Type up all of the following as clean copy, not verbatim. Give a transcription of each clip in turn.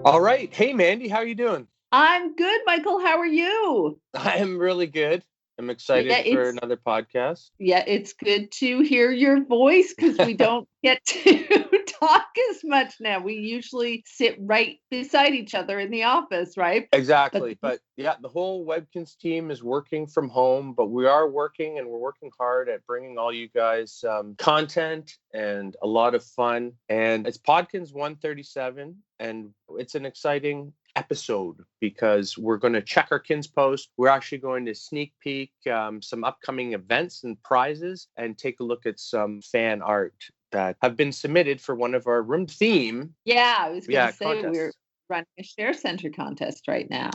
All right. Hey, Mandy, how are you doing? I'm good, Michael. How are you? I am really good. I'm Yeah, excited for it's another podcast. it's good to hear your voice because we don't get to talk as much now. We usually sit right beside each other in the office, right? But Exactly. But yeah, the whole Webkinz team is working from home, but we are working and we're working hard at bringing all you guys content and a lot of fun. And it's Podkinz 137, and it's an exciting episode because we're going to check our kins post. We're actually going to sneak peek some upcoming events and prizes and take a look at some fan art that have been submitted for one of our room theme yeah, I was going to say we're contests. running a share center contest right now.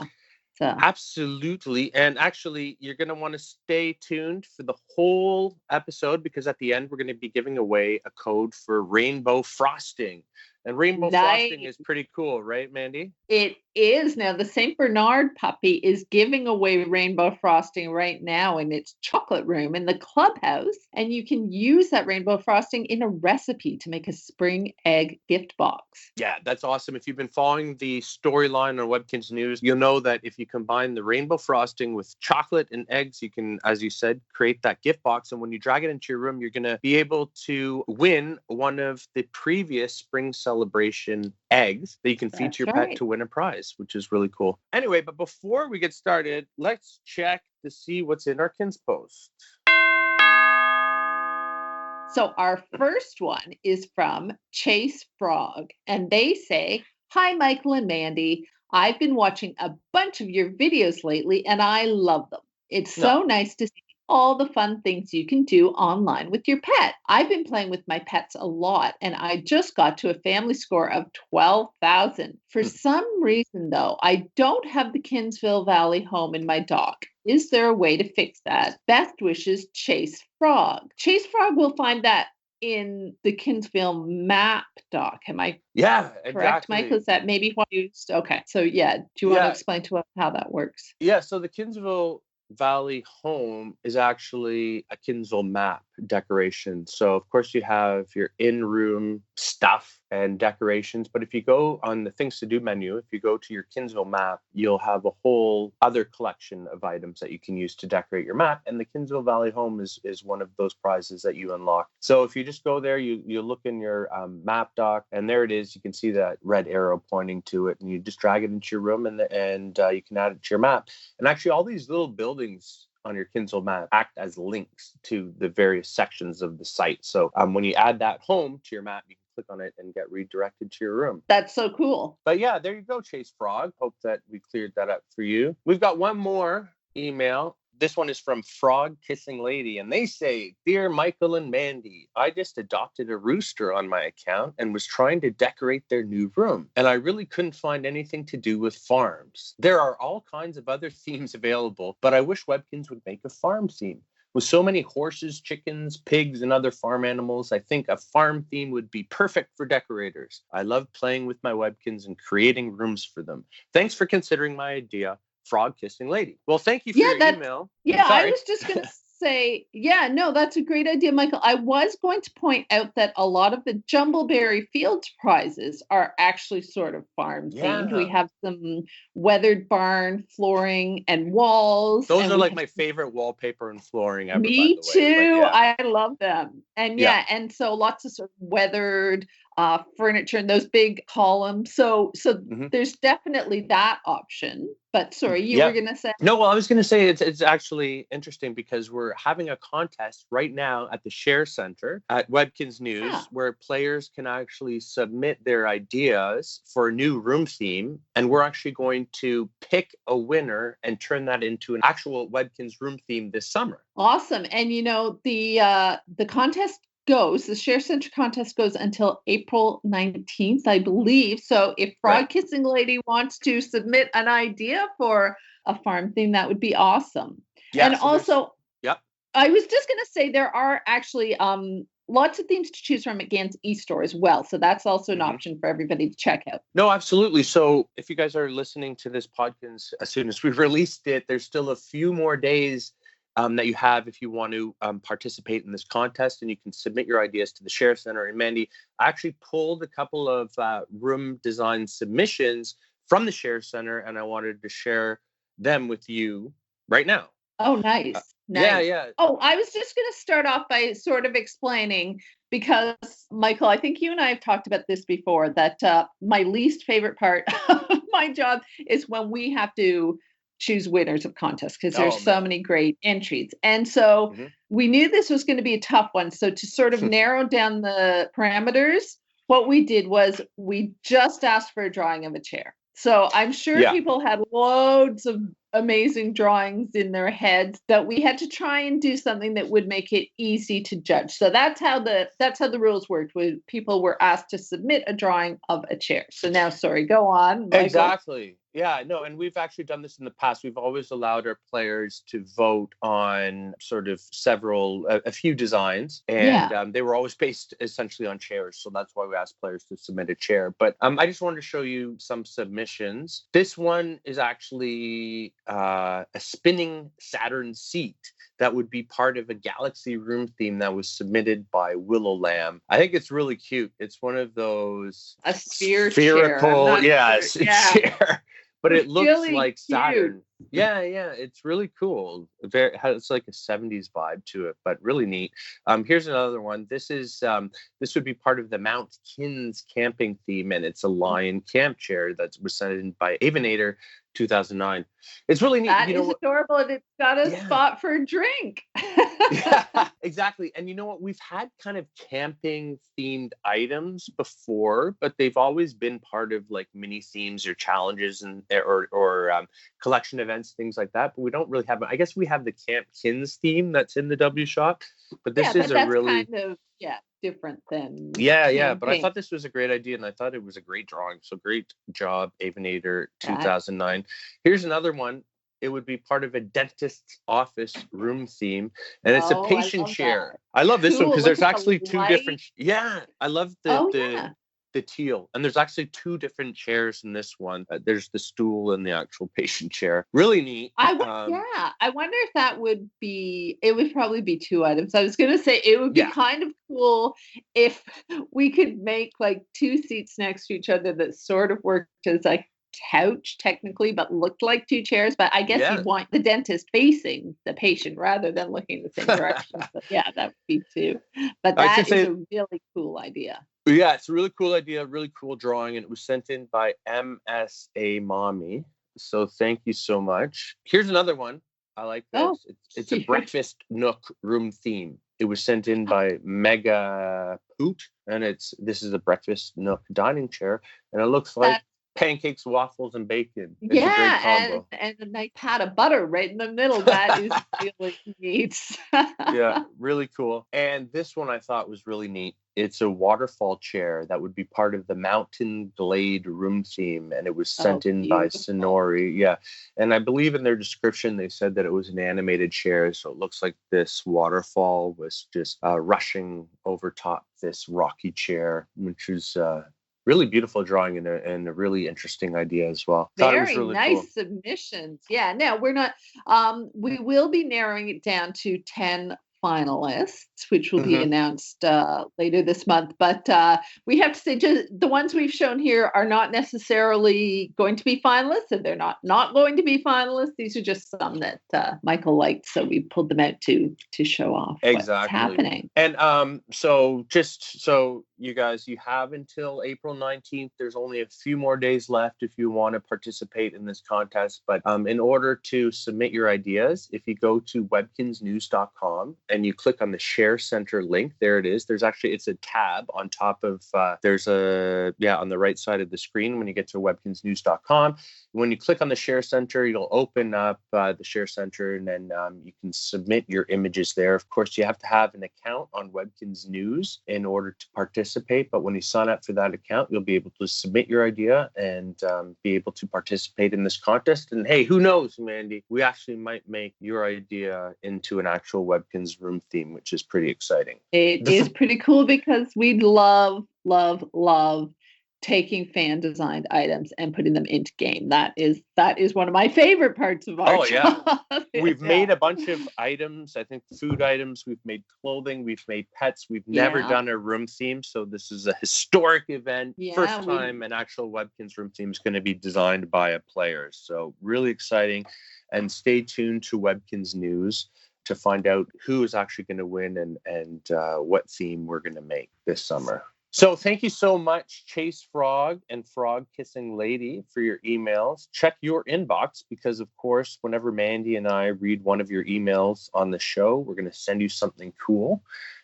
So Absolutely. And actually, you're going to want to stay tuned for the whole episode because at the end, we're going to be giving away a code for rainbow frosting. And rainbow frosting nice. is pretty cool, right, Mandy? It is now. The St. Bernard puppy is giving away rainbow frosting right now in its chocolate room in the clubhouse. And you can use that rainbow frosting in a recipe to make a spring egg gift box. Yeah, that's awesome. If you've been following the storyline on Webkinz News, you'll know that if you combine the rainbow frosting with chocolate and eggs, you can, as you said, create that gift box. And when you drag it into your room, you're going to be able to win one of the previous spring celebration eggs that you can feed to That's your pet right. to win a prize, which is really cool. Anyway, but before we get started, let's check to see what's in our Kins post. So our first one is from Chase Frog, and they say, "Hi, Michael and Mandy. I've been watching a bunch of your videos lately, and I love them. It's No. so nice to see all the fun things you can do online with your pet. I've been playing with my pets a lot, and I just got to a family score of 12,000. For some reason, though, I don't have the Kinsville Valley home in my dock. Is there a way to fix that? Best wishes, Chase Frog." Chase Frog will find that in the Kinsville map doc. Am I Yeah, correct, Michael? exactly. Is that maybe what you used? Okay. So, yeah, do you want to Yeah, explain to us how that works? Yeah, so the Kinsville Valley home is actually a Kinsville map decoration. So, of course, you have your in room stuff and decorations. But if you go on the things to do menu, if you go to your Kinsville map, you'll have a whole other collection of items that you can use to decorate your map. And the Kinsville Valley home is one of those prizes that you unlock. So, if you just go there, you look in your map doc, and there it is. You can see that red arrow pointing to it, and you just drag it into your room, and you can add it to your map. And actually, all these little buildings on your Kinsel map act as links to the various sections of the site. So when you add that home to your map, you can click on it and get redirected to your room. That's so cool. But yeah, there you go, Chase Frog. Hope that we cleared that up for you. We've got one more email. This one is from Frog Kissing Lady, and they say, "Dear Michael and Mandy, I just adopted a rooster on my account and was trying to decorate their new room, and I really couldn't find anything to do with farms. There are all kinds of other themes available, but I wish Webkinz would make a farm theme. With so many horses, chickens, pigs, and other farm animals, I think a farm theme would be perfect for decorators. I love playing with my Webkins and creating rooms for them. Thanks for considering my idea, Frog Kissing Lady." Well, thank you for Yeah, your email. I Sorry. was just going to say, yeah, no, that's a great idea, Michael. I was going to point out that a lot of the Jumbleberry Fields prizes are actually sort of farm themed. We Yeah. have some weathered barn flooring and walls, Those and are we like have my favorite wallpaper and flooring ever, by me the way. But too. yeah. I love them. And Yeah. yeah, and so lots of sort of weathered furniture and those big columns. So Mm-hmm. there's definitely that option. But sorry, you were Yeah. gonna say, No, well, I was going to say it's actually interesting because we're having a contest right now at the Share Center at Webkinz yeah, News where players can actually submit their ideas for a new room theme. And we're actually going to pick a winner and turn that into an actual Webkinz room theme this summer. awesome. And the contest the Share Center contest goes until April 19th, I believe. So if Right. Frog Kissing Lady wants to submit an idea for a farm theme, that would be awesome. Yeah. And So there's, also, yep. I was just going to say there are actually lots of themes to choose from at Gans eStore as well. So that's also an Mm-hmm. option for everybody to check out. No, absolutely. So if you guys are listening to this podcast as soon as we've released it, there's still a few more days that you have if you want to participate in this contest, and you can submit your ideas to the Share Center. And Mandy, I actually pulled a couple of room design submissions from the Share Center, and I wanted to share them with you right now. Oh, nice. Yeah, Nice. yeah. Oh, I was just going to start off by sort of explaining, because Michael, I think you and I have talked about this before, that my least favorite part of my job is when we have to choose winners of contests, because there's so many great entries. And so we knew this was going to be a tough one. So to sort of narrow down the parameters, what we did was we just asked for a drawing of a chair. So I'm sure people had loads of amazing drawings in their heads that we had to try and do something that would make it easy to judge. So that's how the rules worked. People were asked to submit a drawing of a chair. So now, sorry, go on, Michael. Exactly. Yeah, no, and we've actually done this in the past. We've always allowed our players to vote on sort of a few designs, and they were always based essentially on chairs. So that's why we asked players to submit a chair. But I just wanted to show you some submissions. This one is actually a spinning Saturn seat that would be part of a Galaxy room theme that was submitted by Willow Lamb. I think it's really cute. It's one of those a spherical, chair. But it looks really like cute. Saturn. Yeah, it's really cool. It's like a 70s vibe to it, but really neat. Here's another one. This would be part of the Webkinz camping theme, and it's a lion camp chair that was sent in by Avinator 2009. It's really neat. That is adorable, and it's got a spot for a drink. Yeah, exactly. And you know what? We've had kind of camping themed items before, but they've always been part of like mini themes or challenges or collection events, things like that. But we don't really have. I guess we have the Webkinz theme that's in the W shop, but this is a really kind of different than camping. But I thought this was a great idea, and I thought it was a great drawing. So great job, Avinator 2009. Here's another one. It would be part of a dentist's office room theme, and it's a patient chair. I love this one because there's actually two different. Yeah, I love the teal, and there's actually two different chairs in this one. There's the stool and the actual patient chair. Really neat. I wonder if that would be. It would probably be two items. I was going to say it would be kind of cool if we could make like two seats next to each other that sort of worked as like couch technically, but looked like two chairs. But I guess you'd want the dentist facing the patient rather than looking the same direction. So that would be two. But that is a really cool idea. Yeah, it's a really cool idea, really cool drawing, and it was sent in by MSA Mommy. So thank you so much. Here's another one. I like this. It's a breakfast nook room theme. It was sent in by Mega Poot, and this is a breakfast nook dining chair, and it looks like pancakes, waffles, and bacon. It's a great combo. And a nice pat of butter right in the middle. That is really neat. Yeah, really cool. And this one I thought was really neat. It's a waterfall chair that would be part of the Mountain Glade room theme, and it was sent in by Sonori. Yeah, and I believe in their description they said that it was an animated chair, so it looks like this waterfall was just rushing over top this rocky chair, which is really beautiful drawing and a really interesting idea as well. Very nice submissions. Yeah, now we're not, we will be narrowing it down to 10 finalists, which will be announced later this month. But we have to say, just the ones we've shown here are not necessarily going to be finalists, and they're not going to be finalists. These are just some that Michael liked, so we pulled them out to show off what's happening. And so just so you guys, you have until April 19th. There's only a few more days left if you want to participate in this contest. But in order to submit your ideas, if you go to webkinznews.com and you click on the Share Center link, there it is. It's a tab on top of, on the right side of the screen when you get to webkinznews.com. When you click on the Share Center, you'll open up the Share Center, and then you can submit your images there. Of course, you have to have an account on Webkinz News in order to participate. But when you sign up for that account, you'll be able to submit your idea and be able to participate in this contest. And hey, who knows, Mandy? We actually might make your idea into an actual Webkinz room theme, which is pretty exciting. It is pretty cool because we'd love taking fan designed items and putting them into game. That is one of my favorite parts of our Oh, yeah. job. We've Yeah. made a bunch of items. I think food items. We've made clothing. We've made pets. We've never done a room theme. So this is a historic event. Yeah, First time an actual Webkinz room theme is going to be designed by a player. So really exciting. And stay tuned to Webkinz News to find out who is actually going to win and what theme we're going to make this summer. So thank you so much, Chase Frog and Frog Kissing Lady, for your emails. Check your inbox because, of course, whenever Mandy and I read one of your emails on the show, we're going to send you something cool.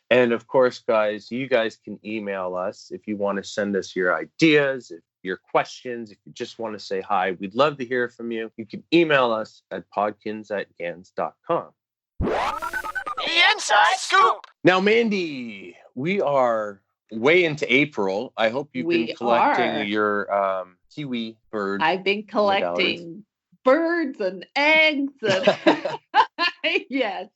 And, of course, guys, you guys can email us if you want to send us your ideas, your questions, if you just want to say hi. We'd love to hear from you. You can email us at podkinz@gans.com. The Inside Scoop! Now, Mandy, we are way into April. I hope you've been collecting your kiwi bird. I've been collecting birds and eggs and yes.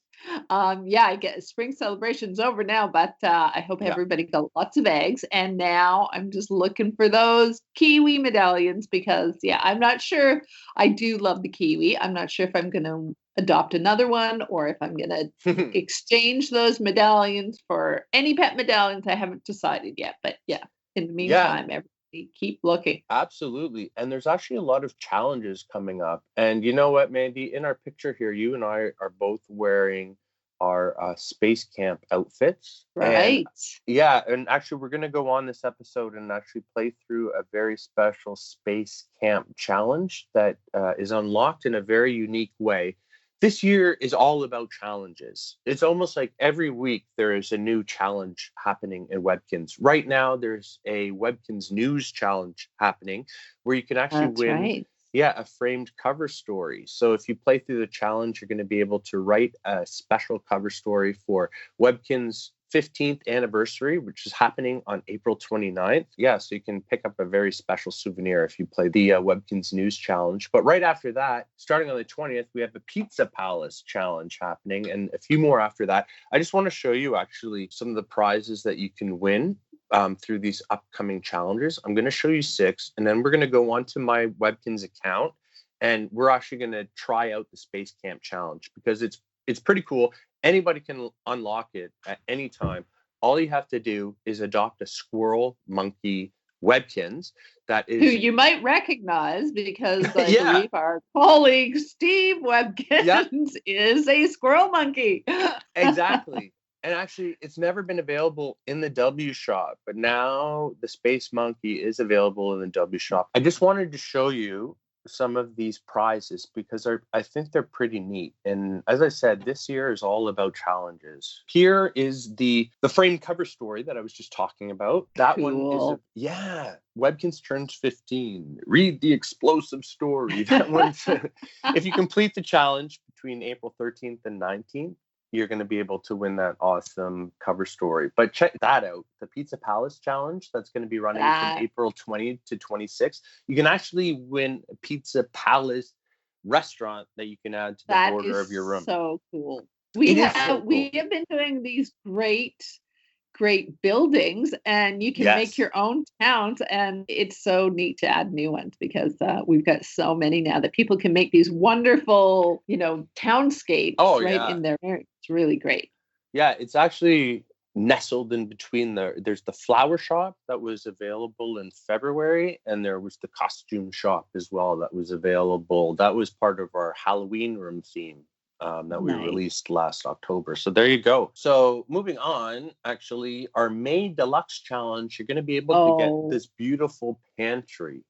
I get spring celebrations over now, but I hope everybody got lots of eggs. And now I'm just looking for those kiwi medallions because I'm not sure. I do love the kiwi. I'm not sure if I'm going to adopt another one or if I'm going to exchange those medallions for any pet medallions. I haven't decided yet, but in the meantime, everybody keep looking. Absolutely. And there's actually a lot of challenges coming up. And you know what, Mandy, in our picture here, you and I are both wearing our space camp outfits. Right. And actually we're going to go on this episode and actually play through a very special space camp challenge that is unlocked in a very unique way. This year is all about challenges. It's almost like every week there is a new challenge happening in Webkinz. Right now, there's a Webkinz News challenge happening where you can actually win a framed cover story. So if you play through the challenge, you're going to be able to write a special cover story for Webkinz 15th anniversary, which is happening on April 29th. So you can pick up a very special souvenir if you play the Webkinz News Challenge. But right after that, starting on the 20th, we have the Pizza Palace Challenge happening and a few more after that. I just want to show you actually some of the prizes that you can win through these upcoming challenges. I'm going to show you 6, and then we're going to go on to my Webkinz account, and we're actually going to try out the Space Camp Challenge because it's pretty cool. Anybody can unlock it at any time. All you have to do is adopt a Squirrel Monkey Webkinz that is... Who you might recognize because I believe our colleague Steve Webkinz is a Squirrel Monkey. Exactly. And actually, it's never been available in the W shop, but now the Space Monkey is available in the W shop. I just wanted to show you some of these prizes because I think they're pretty neat. And as I said, this year is all about challenges. Here is the framed cover story that I was just talking about. That one is Webkinz turns 15. Read the explosive story. That one's if you complete the challenge between April 13th and 19th, you're going to be able to win that awesome cover story. But check that out. The Pizza Palace Challenge, that's going to be running from April 20 to 26. You can actually win a Pizza Palace restaurant that you can add to the border of your room. So cool. We have been doing these great buildings, and you can make your own towns, and it's so neat to add new ones because we've got so many now that people can make these wonderful, townscapes in their area. It's really great. Yeah, it's actually nestled in between there's the flower shop that was available in February, and there was the costume shop as well that was available. That was part of our Halloween room theme that we released last October. So there you go. So moving on, actually, our May Deluxe Challenge, you're going to be able to get this beautiful pantry.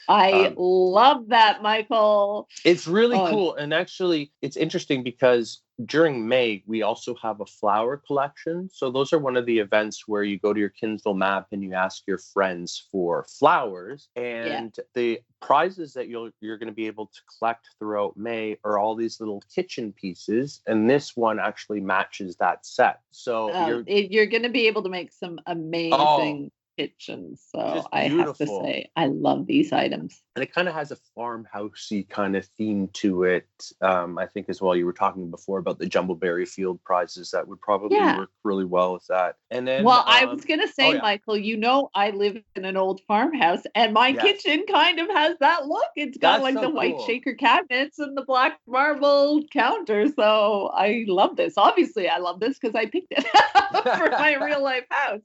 I love that, Michael. It's really cool. And actually, it's interesting because during May, we also have a flower collection. So those are one of the events where you go to your Kindle map and you ask your friends for flowers. And the prizes that you're going to be able to collect throughout May are all these little kitchen pieces. And this one actually matches that set. So you're going to be able to make some amazing kitchen. So Just I have to beautiful. say, I love these items. And it kind of has a farmhousey kind of theme to it. I think as well, you were talking before about the Jumbleberry Field prizes that would probably Yeah. work really well with that. And then, Well, I was going to oh say, yeah, Michael, I live in an old farmhouse and my yes, kitchen kind of has that look. It's got that's like so the white cool. shaker cabinets and the black marble counter. So I love this. Obviously, I love this because I picked it for my real life house.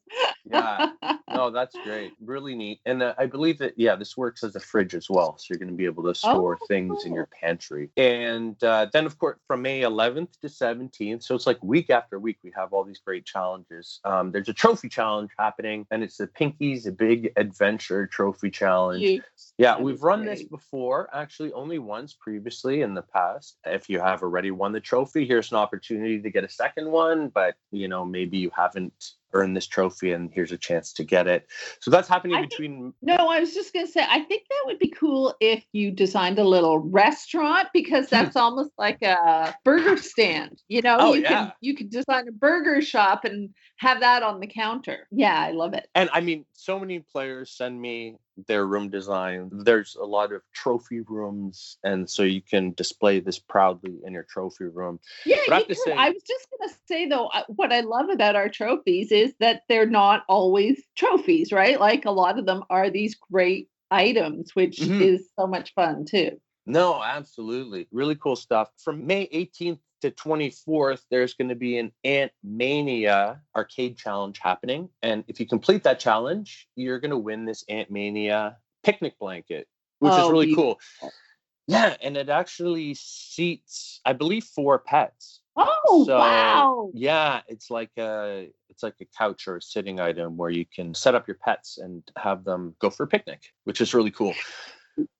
Yeah. No, that's great. Really neat. And I believe that, yeah, this works as a fridge as well. So you're going to be able to store Oh, things in your pantry. And then, of course, from May 11th to 17th, so it's like week after week, we have all these great challenges. There's a trophy challenge happening, and it's the Pinky's Big Adventure Trophy Challenge. cute. Yeah, That we've is run this great. before, actually only once previously in the past. If you have already won the trophy, here's an opportunity to get a second one, but maybe you haven't earned this trophy and here's a chance to get it. So that's happening I think between No, I was just going to say, I think that would be cool if you designed a little restaurant because that's almost like a burger stand. Oh You yeah. could design a burger shop and have that on the counter. Yeah, I love it. And I mean, so many players send me their room design. There's a lot of trophy rooms, and so you can display this proudly in your trophy room. Yeah, But I you have to could. say, I was just going to say, though, what I love about our trophies is that they're not always trophies, right? Like a lot of them are these great items, which mhm. is so much fun, too. No, absolutely. Really cool stuff. From May 18th to 24th, there's going to be an Ant Mania arcade challenge happening. And if you complete that challenge, you're going to win this Ant Mania picnic blanket, which is Oh, really beautiful. cool. Yeah, and it actually seats, I believe, 4 pets. Oh, So wow. yeah, it's like a couch or a sitting item where you can set up your pets and have them go for a picnic, which is really cool.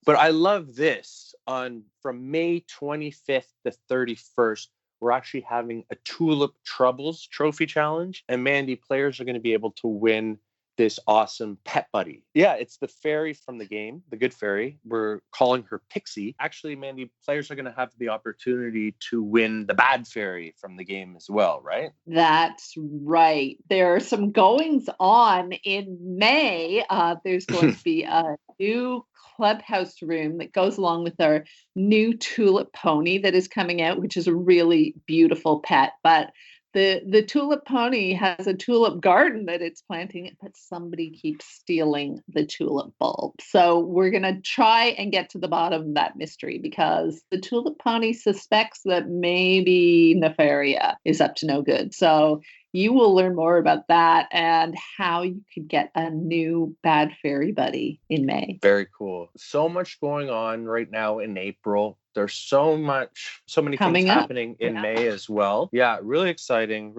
But I love this. From May 25th to 31st, we're actually having a Tulip Troubles trophy challenge. And Mandy, players are going to be able to win this awesome pet buddy. Yeah, it's the fairy from the game, the good fairy. We're calling her Pixie. Actually, Mandy, players are going to have the opportunity to win the bad fairy from the game as well, right? That's right. There are some goings on in May. There's going to be a new clubhouse room that goes along with our new tulip pony that is coming out, which is a really beautiful pet. But the tulip pony has a tulip garden that it's planting, but somebody keeps stealing the tulip bulb. So we're going to try and get to the bottom of that mystery because the tulip pony suspects that maybe Nefaria is up to no good. So you will learn more about that and how you could get a new bad fairy buddy in May. Very cool. So much going on right now in April. There's so many things Coming up. happening in May as well. Yeah, really exciting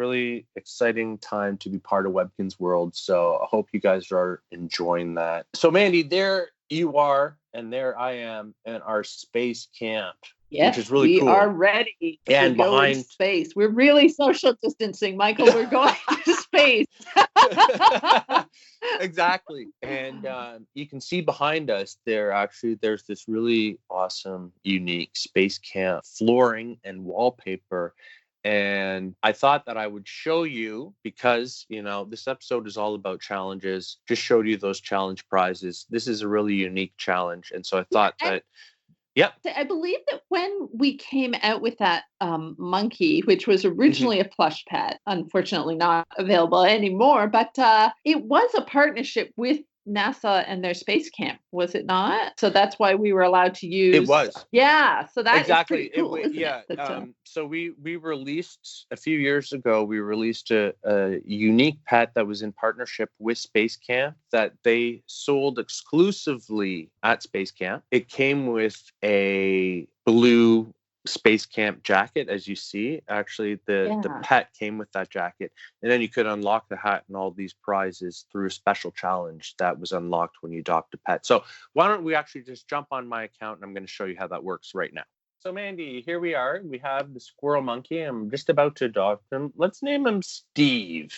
time to be part of Webkinz World. So I hope you guys are enjoying that. So Mandy, there you are, and there I am in our space camp, Yes, which is really we cool. are ready And to go into space. We're really social distancing, Michael. We're going to space. Exactly. And you can see behind us there's this really awesome, unique space camp flooring and wallpaper. And I thought that I would show you because, this episode is all about challenges. Just showed you those challenge prizes. This is a really unique challenge. And so I thought that, yep. I believe that when we came out with that monkey, which was originally a plush pet, unfortunately not available anymore, but it was a partnership with NASA and their space camp, was it not? So that's why we were allowed to use. It was. Yeah, so that Exactly. is pretty cool, isn't Yeah. it? So we released a few years ago. We released a unique pet that was in partnership with Space Camp that they sold exclusively at Space Camp. It came with a blue Space Camp jacket, as you see. Actually, the pet came with that jacket, and then you could unlock the hat and all these prizes through a special challenge that was unlocked when you adopt a pet. So why don't we actually just jump on my account, and I'm going to show you how that works right now. So Mandy, here we are. We have the squirrel monkey. I'm just about to adopt him. Let's name him Steve.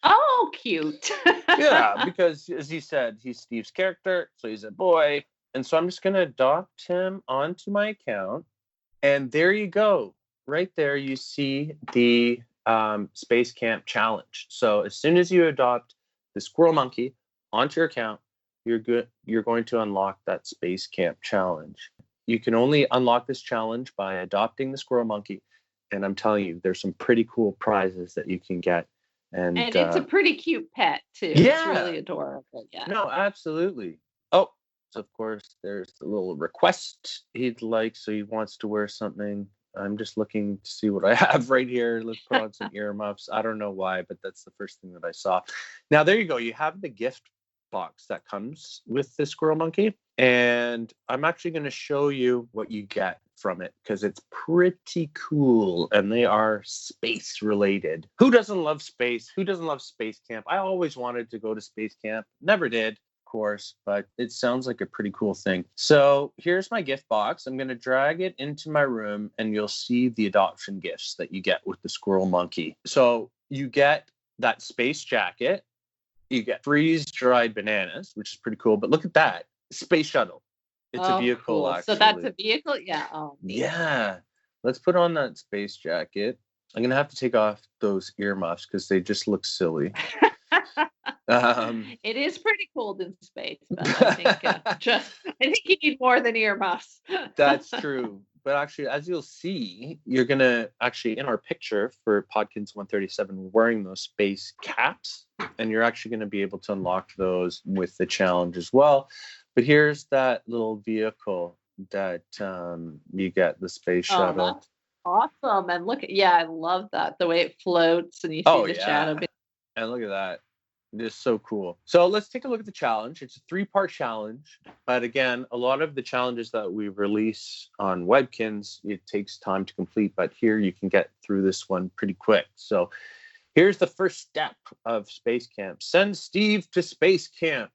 Oh, cute. Yeah, because as you said, he's Steve's character, so he's a boy. And so I'm just going to adopt him onto my account. And there you go. Right there, you see the Space Camp challenge. So as soon as you adopt the squirrel monkey onto your account, you're going to unlock that Space Camp challenge. You can only unlock this challenge by adopting the Squirrel Monkey. And I'm telling you, there's some pretty cool prizes that you can get. And it's a pretty cute pet, too. Yeah. It's really adorable. Yeah. No, absolutely. Oh, so of course, there's a little request he'd like. So he wants to wear something. I'm just looking to see what I have right here. Let's put on some earmuffs. I don't know why, but that's the first thing that I saw. Now, there you go. You have the gift box that comes with the Squirrel Monkey. And I'm actually going to show you what you get from it because it's pretty cool and they are space related. Who doesn't love space? Who doesn't love Space Camp? I always wanted to go to Space Camp. Never did, of course, but it sounds like a pretty cool thing. So here's my gift box. I'm going to drag it into my room and you'll see the adoption gifts that you get with the Squirrel Monkey. So you get that space jacket. You get freeze-dried bananas, which is pretty cool. But look at that. Space shuttle. It's a vehicle, cool. actually. So that's a vehicle? Yeah. Oh, neat. Yeah. Let's put on that space jacket. I'm going to have to take off those earmuffs because they just look silly. It is pretty cold in space, but I think you need more than earmuffs. That's true. But actually, as you'll see, you're going to actually, in our picture for Podkinz 137, wearing those space caps, and you're actually going to be able to unlock those with the challenge as well. But here's that little vehicle that you get, the space shuttle. That's awesome. And look, I love that. The way it floats and you see the shadow. And look at that. Just so cool. So let's take a look at the challenge. It's a 3-part challenge. But again, a lot of the challenges that we release on Webkinz, it takes time to complete. But here you can get through this one pretty quick. So here's the first step of Space Camp. Send Steve to Space Camp.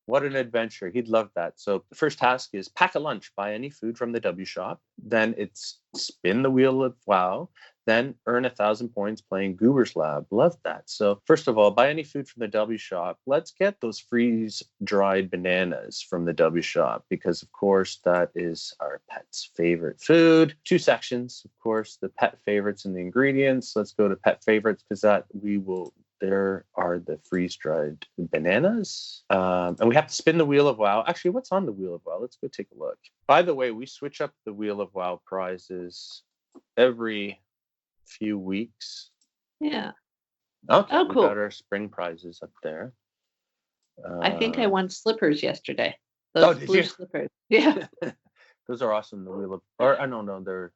What an adventure. He'd love that. So the first task is pack a lunch, buy any food from the W shop. Then it's spin the wheel of WoW. Then earn 1,000 points playing Goober's Lab. Love that. So first of all, buy any food from the W shop. Let's get those freeze-dried bananas from the W shop because, of course, that is our pet's favorite food. 2 sections, of course, the pet favorites and the ingredients. Let's go to pet favorites because there are the freeze-dried bananas. And we have to spin the Wheel of WoW. Actually, what's on the Wheel of WoW? Let's go take a look. By the way, we switch up the Wheel of WoW prizes every few weeks. Yeah. Okay. Oh, cool. We got our spring prizes up there. I think I won slippers yesterday. Those blue you? Slippers. Yeah. Those are awesome. The Wheel of, I don't know, they're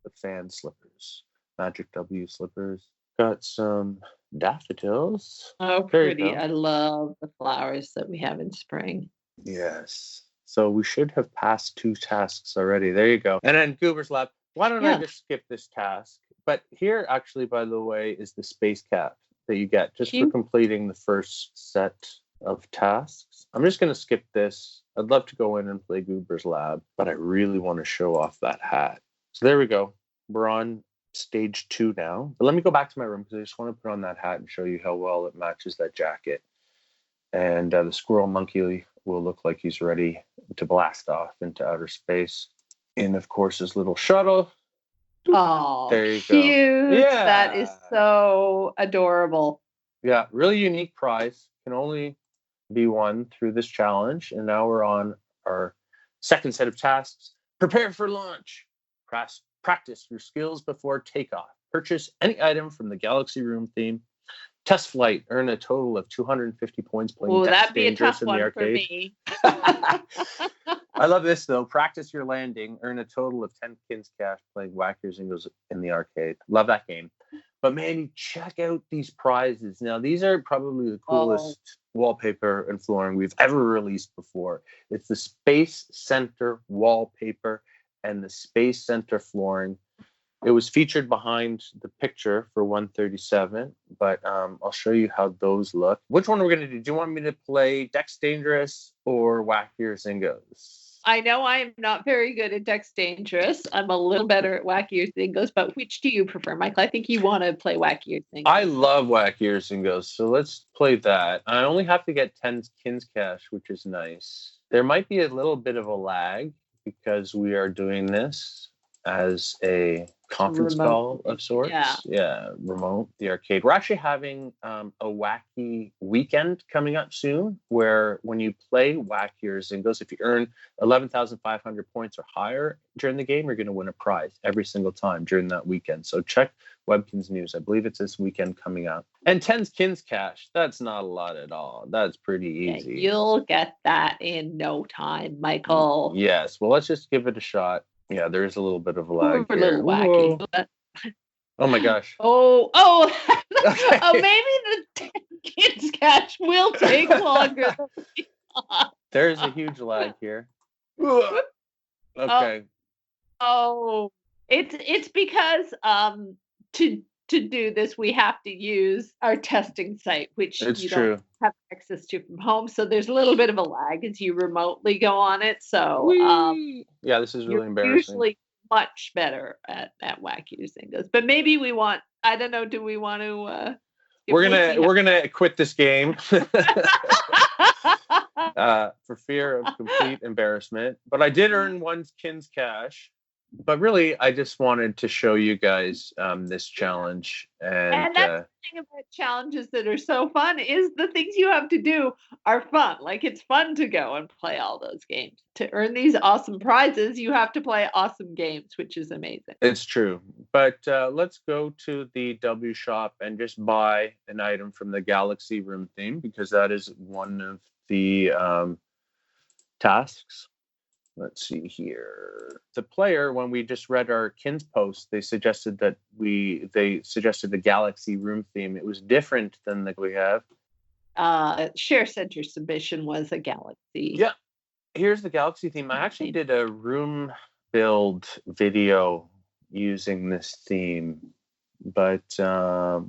the fan slippers. Magic W slippers. Got some daffodils. Oh, There you pretty. go. I love the flowers that we have in spring. Yes. So we should have passed 2 tasks already. There you go. And then Goober's Lab. Why don't I just skip this task? But here, actually, by the way, is the space cap that you get just for completing the first set of tasks. I'm just going to skip this. I'd love to go in and play Goober's Lab, but I really want to show off that hat. So there we go. We're on stage 2 now. But let me go back to my room because I just want to put on that hat and show you how well it matches that jacket. And the Squirrel Monkey will look like he's ready to blast off into outer space. And of course, his little shuttle. Oh, there you cute. go. Yeah. That is so adorable. Yeah, really unique prize. Can only be won through this challenge. And now we're on our second set of tasks. Prepare for launch. Practice your skills before takeoff. Purchase any item from the Galaxy Room theme. Test flight. Earn a total of 250 points playing Dex Dangerous in the arcade. I love this, though. Practice your landing. Earn a total of 10 Kins cash playing Wacky Zingos in the arcade. Love that game. But, man, check out these prizes. Now, these are probably the coolest wallpaper and flooring we've ever released before. It's the Space Center wallpaper and the Space Center flooring. It was featured behind the picture for 137, but I'll show you how those look. Which one are we going to do? Do you want me to play Dex Dangerous or Wackier Zingos? I know I'm not very good at Dex Dangerous. I'm a little better at Wackier Zingos, but which do you prefer, Michael? I think you want to play Wackier Zingos. I love Wackier Zingos, so let's play that. I only have to get 10 Kins cash, which is nice. There might be a little bit of a lag because we are doing this as a conference Remote. call of sorts. Yeah. Remote, the arcade. We're actually having a wacky weekend coming up soon where when you play Wackier Zingos, if you earn 11,500 points or higher during the game, you're going to win a prize every single time during that weekend. So check Webkinz News. I believe it's this weekend coming up. And 10's Kins Cash. That's not a lot at all. That's pretty easy. Yeah, you'll get that in no time, Michael. Yes. Well, let's just give it a shot. Yeah, there is a little bit of a lag We're a here. little wacky. But... Oh my gosh. Oh, Okay. oh, maybe the kids catch will take longer than we thought. There's a huge lag here. Okay. Oh, it's because to do this we have to use our testing site, which It's you true. don't have access to from home. So there's a little bit of a lag as you remotely go on it. So Yeah, this is really you're embarrassing. usually much better at Wacky Zingos. But maybe we want, I don't know, do we want to we're gonna quit this game for fear of complete embarrassment. But I did earn one Kins Cash. But really, I just wanted to show you guys this challenge. And that's the thing about challenges that are so fun is the things you have to do are fun. Like, it's fun to go and play all those games. To earn these awesome prizes, you have to play awesome games, which is amazing. It's true. But let's go to the W shop and just buy an item from the Galaxy Room theme, because that is one of the tasks. Let's see here. The player, when we just read our Kins post, they suggested that they suggested the Galaxy Room theme. It was different than the we have. Share Center submission was a Galaxy. Yeah. Here's the Galaxy theme. I actually did a room build video using this theme. But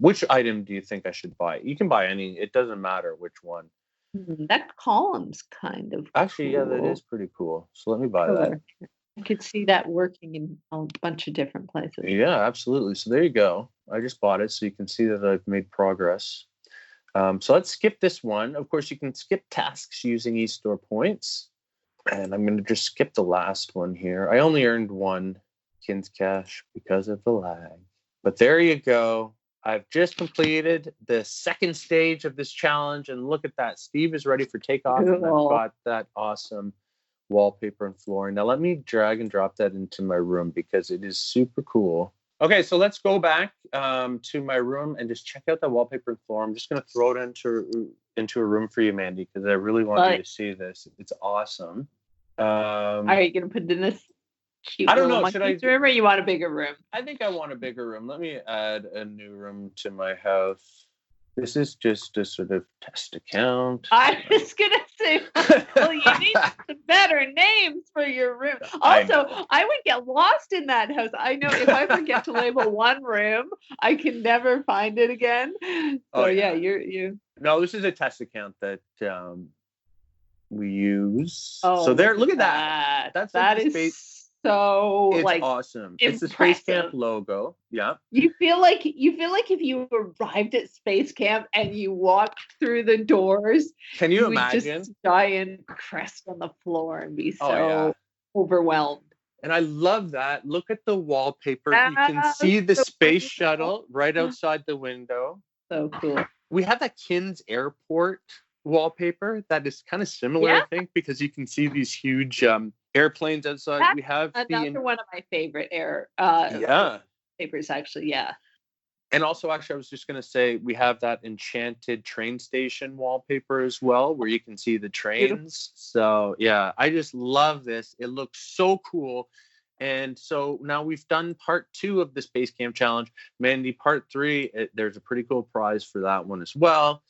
which item do you think I should buy? You can buy any. It doesn't matter which one. That column's kind of actually cool. Yeah, that is pretty cool. So let me buy that. I could see that working in a bunch of different places. Yeah, absolutely. So there you go. I just bought it so you can see that I've made progress. So let's skip this one. Of course, you can skip tasks using eStore points. And I'm going to just skip the last one here. I only earned one Kins Cash because of the lag. But there you go. I've just completed the second stage of this challenge, and look at that. Steve is ready for takeoff, and I've got that awesome wallpaper and flooring. Now let me drag and drop that into my room because it is super cool. Okay, so let's go back to my room and just check out the wallpaper and floor. I'm just going to throw it into a room for you, Mandy, because I really want you to see this. It's awesome. Are you going to put it in this cute I don't know. Should room, or you want a bigger room? I think I want a bigger room. Let me add a new room to my house. This is just a sort of test account. I was going to say, well, you need some better names for your room. Also, I would get lost in that house. I know if I forget to label one room, I can never find it again. So yeah, you. No, this is a test account that we use. Oh, so there, look at that. That's that is space. So it's like awesome. Impressive. It's the Space Camp logo. Yeah. You feel like if you arrived at Space Camp and you walked through the doors, can you imagine? Would just giant crest on the floor and be so overwhelmed. And I love that. Look at the wallpaper. You can see the space shuttle right outside the window. So cool. We have that Kins Airport wallpaper that is kind of similar, I think, because you can see these huge airplanes outside. That's we have another one of my favorite papers, actually. Yeah. And also, actually, I was just going to say we have that enchanted train station wallpaper as well, where you can see the trains. Beautiful. So yeah, I just love this. It looks so cool. And so now we've done part 2 of the Space Camp Challenge. Mandy, part 3, there's a pretty cool prize for that one as well.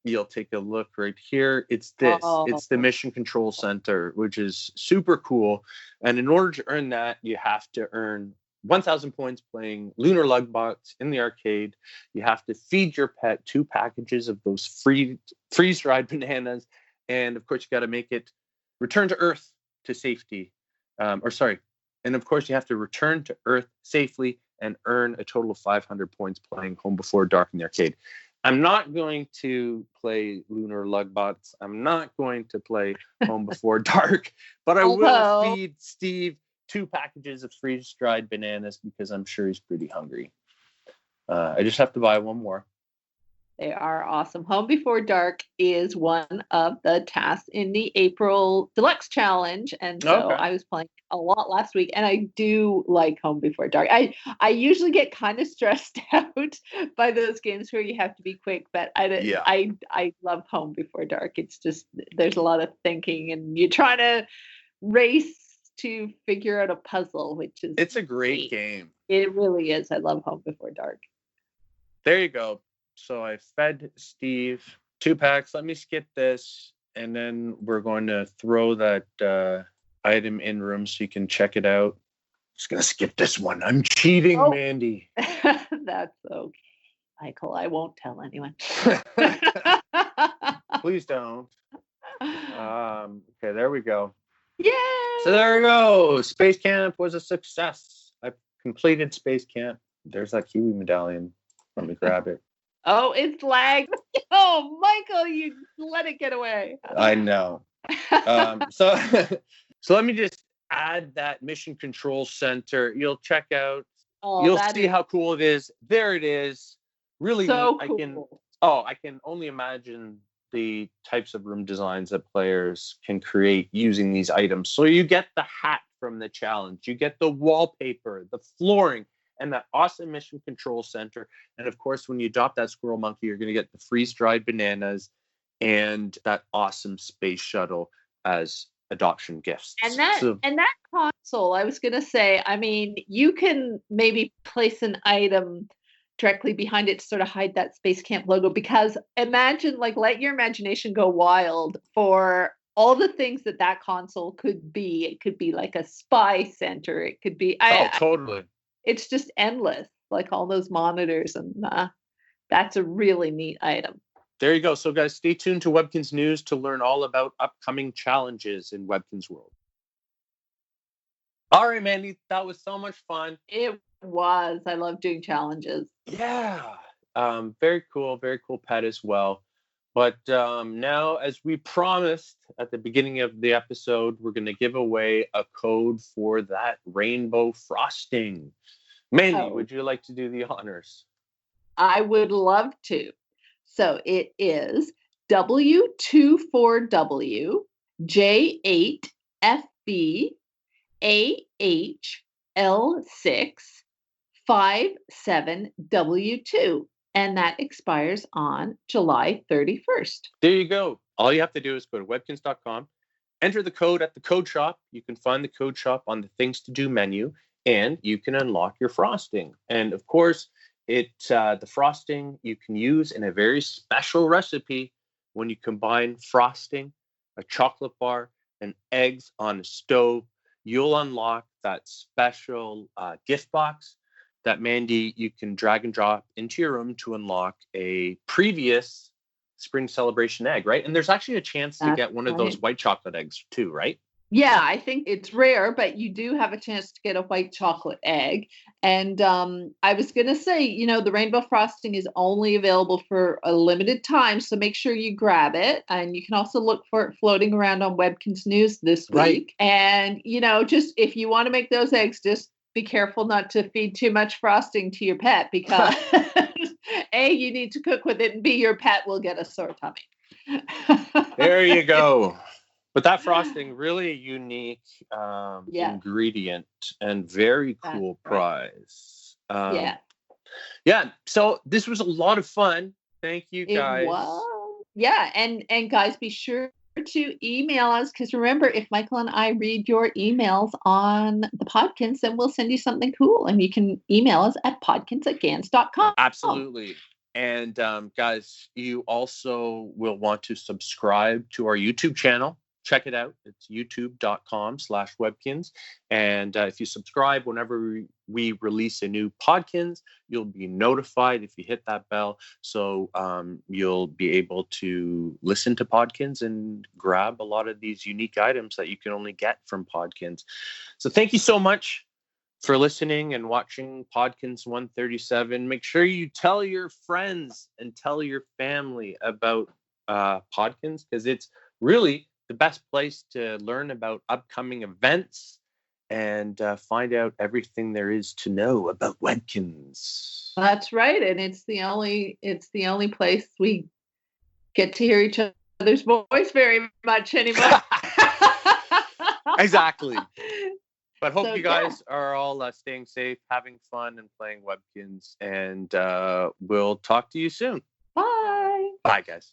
You'll take a look right here. It's this. It's the Mission Control Center, which is super cool. And in order to earn that, you have to earn 1,000 points playing Lunar Lugbox in the arcade. You have to feed your pet 2 packages of those freeze-dried bananas. And of course, you got to make it return to Earth to safety. And of course, you have to return to Earth safely and earn a total of 500 points playing Home Before Dark in the arcade. I'm not going to play Lunar Lugbots. I'm not going to play Home Before Dark, but I will feed Steve 2 packages of freeze-dried bananas because I'm sure he's pretty hungry. I just have to buy one more. They are awesome. Home Before Dark is one of the tasks in the April Deluxe Challenge. And so Okay. I was playing a lot last week, and I do like Home Before Dark. I usually get kind of stressed out by those games where you have to be quick, but I love Home Before Dark. It's just, there's a lot of thinking, and you're trying to race to figure out a puzzle, which is It's a great game. It really is. I love Home Before Dark. There you go. So I fed Steve 2 packs. Let me skip this, and then we're going to throw that item in room so you can check it out. Just gonna skip this one. I'm cheating, Mandy. That's okay, Michael. I won't tell anyone. Please don't. Okay, there we go. Yay! So there we go. Space Camp was a success. I completed Space Camp. There's that Kiwi medallion. Let me grab it. Oh, it's lagged. Oh, Michael, you let it get away. I know. So let me just add that Mission Control Center. You'll check out. You'll see how cool it is. There it is. Really, so cool. I can only imagine the types of room designs that players can create using these items. So you get the hat from the challenge. You get the wallpaper, the flooring, and that awesome Mission Control Center. And of course, when you adopt that Squirrel Monkey, you're going to get the freeze-dried bananas and that awesome space shuttle as adoption gifts. And that console, I was going to say, I mean, you can maybe place an item directly behind it to sort of hide that Space Camp logo, because imagine, like, let your imagination go wild for all the things that console could be. It could be like a spy center. It could be... totally. It's just endless, like all those monitors, and that's a really neat item. There you go. So, guys, stay tuned to Webkinz News to learn all about upcoming challenges in Webkinz World. All right, Mandy, that was so much fun. It was. I love doing challenges. Yeah. Very cool pet as well. But now, as we promised at the beginning of the episode, we're going to give away a code for that rainbow frosting. Mandy, would you like to do the honors? I would love to. So it is W24W J8FB AHL657W2. And that expires on July 31st. There you go. All you have to do is go to webkinz.com, enter the code at the code shop. You can find the code shop on the Things to Do menu, and you can unlock your frosting. And of course, the frosting you can use in a very special recipe when you combine frosting, a chocolate bar, and eggs on a stove. You'll unlock that special gift box that, Mandy, you can drag and drop into your room to unlock a previous spring celebration egg, right? And there's actually a chance to get one of those white chocolate eggs too, right? Yeah, I think it's rare, but you do have a chance to get a white chocolate egg. And I was going to say, the rainbow frosting is only available for a limited time, so make sure you grab it. And you can also look for it floating around on Webkinz News this week. And, just if you want to make those eggs, just be careful not to feed too much frosting to your pet, because A, you need to cook with it, and B, your pet will get a sore tummy. There you go. But that frosting, really unique ingredient and very cool prize. Yeah. So this was a lot of fun. Thank you, guys. It was. Yeah, and guys, be sure to email us, because remember, if Michael and I read your emails on the Podkinz, then we'll send you something cool, and you can email us at podkinz@gans.com. Absolutely. And guys, you also will want to subscribe to our YouTube channel. Check it out. It's youtube.com/Webkinz. And if you subscribe, whenever we release a new Podkinz, you'll be notified if you hit that bell. So you'll be able to listen to Podkinz and grab a lot of these unique items that you can only get from Podkinz. So thank you so much for listening and watching Podkinz 137. Make sure you tell your friends and tell your family about Podkinz, because it's really the best place to learn about upcoming events and find out everything there is to know about Webkinz. That's right, and it's the only place we get to hear each other's voice very much anymore. Exactly. But hope So, you guys are all staying safe, having fun, and playing Webkinz. And we'll talk to you soon. Bye. Bye, guys.